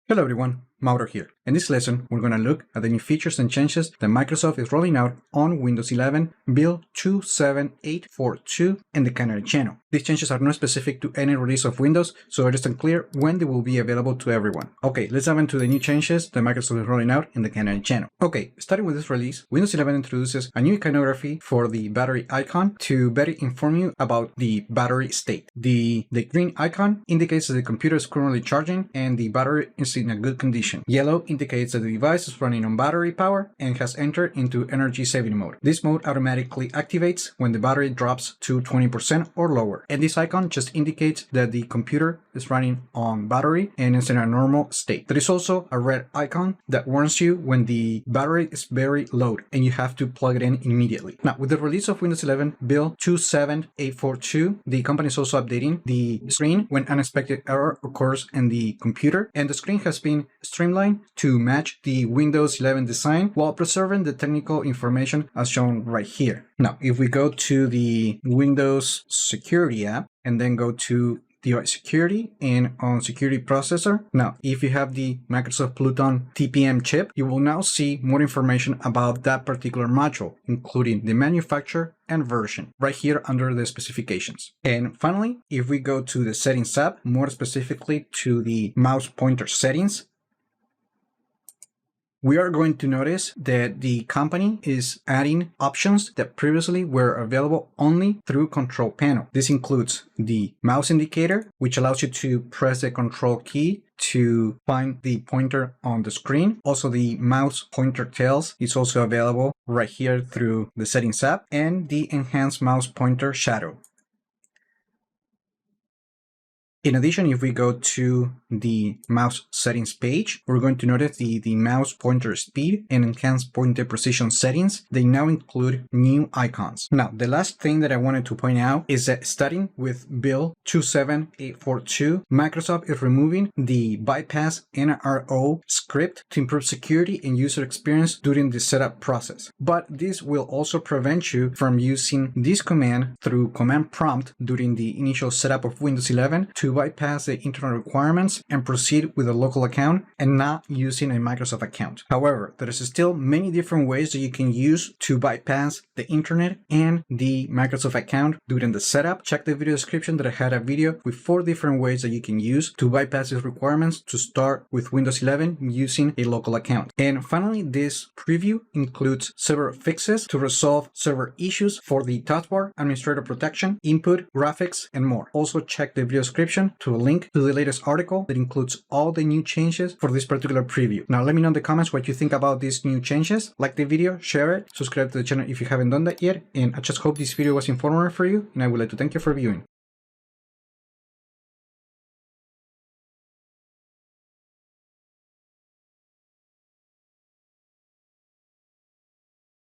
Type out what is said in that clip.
Hello everyone, Mauro here. In this lesson, we're going to look at the new features and changes that Microsoft is rolling out on Windows 11 build 27842 in the Canary channel. These changes are not specific to any release of Windows, so it is unclear when they will be available to everyone. Okay, let's dive into the new changes that Microsoft is rolling out in the Canary channel. Okay, starting with this release, Windows 11 introduces a new iconography for the battery icon to better inform you about the battery state. The green icon indicates that the computer is currently charging and the battery is in a good condition. Yellow indicates that the device is running on battery power and has entered into energy saving mode. This mode automatically activates when the battery drops to 20% or lower. And this icon just indicates that the computer is running on battery and is in a normal state. There is also a red icon that warns you when the battery is very low and you have to plug it in immediately. Now, with the release of Windows 11 build 27842, the company is also updating the screen when unexpected error occurs in the computer, and the screen has been streamlined to match the Windows 11 design while preserving the technical information as shown right here. Now, if we go to the Windows Security app and then go to device security and on security processor. Now, if you have the Microsoft Pluton TPM chip, you will now see more information about that particular module, including the manufacturer and version right here under the specifications. And finally, if we go to the settings app, more specifically to the mouse pointer settings, we are going to notice that the company is adding options that previously were available only through control panel. This includes the mouse indicator, which allows you to press the control key to find the pointer on the screen. Also, the mouse pointer tails is also available right here through the settings app, and the enhanced mouse pointer shadow. In addition, if we go to the mouse settings page, we're going to notice the mouse pointer speed and enhanced pointer precision settings. They now include new icons. Now, the last thing that I wanted to point out is that starting with build 27842, Microsoft is removing the BypassNRO script to improve security and user experience during the setup process. But this will also prevent you from using this command through command prompt during the initial setup of Windows 11 to bypass the internal requirements and proceed with a local account and not using a Microsoft account. However, there is still many different ways that you can use to bypass the internet and the Microsoft account during the setup. Check the video description that I had a video with 4 different ways that you can use to bypass these requirements to start with Windows 11 using a local account. And finally, this preview includes several fixes to resolve several issues for the taskbar, administrator protection, input, graphics, and more. Also check the video description to a link to the latest article that includes all the new changes for this particular preview. Now, let me know in the comments what you think about these new changes. Like the video, share it, subscribe to the channel if you haven't done that yet, and I just hope this video was informative for you, and I would like to thank you for viewing.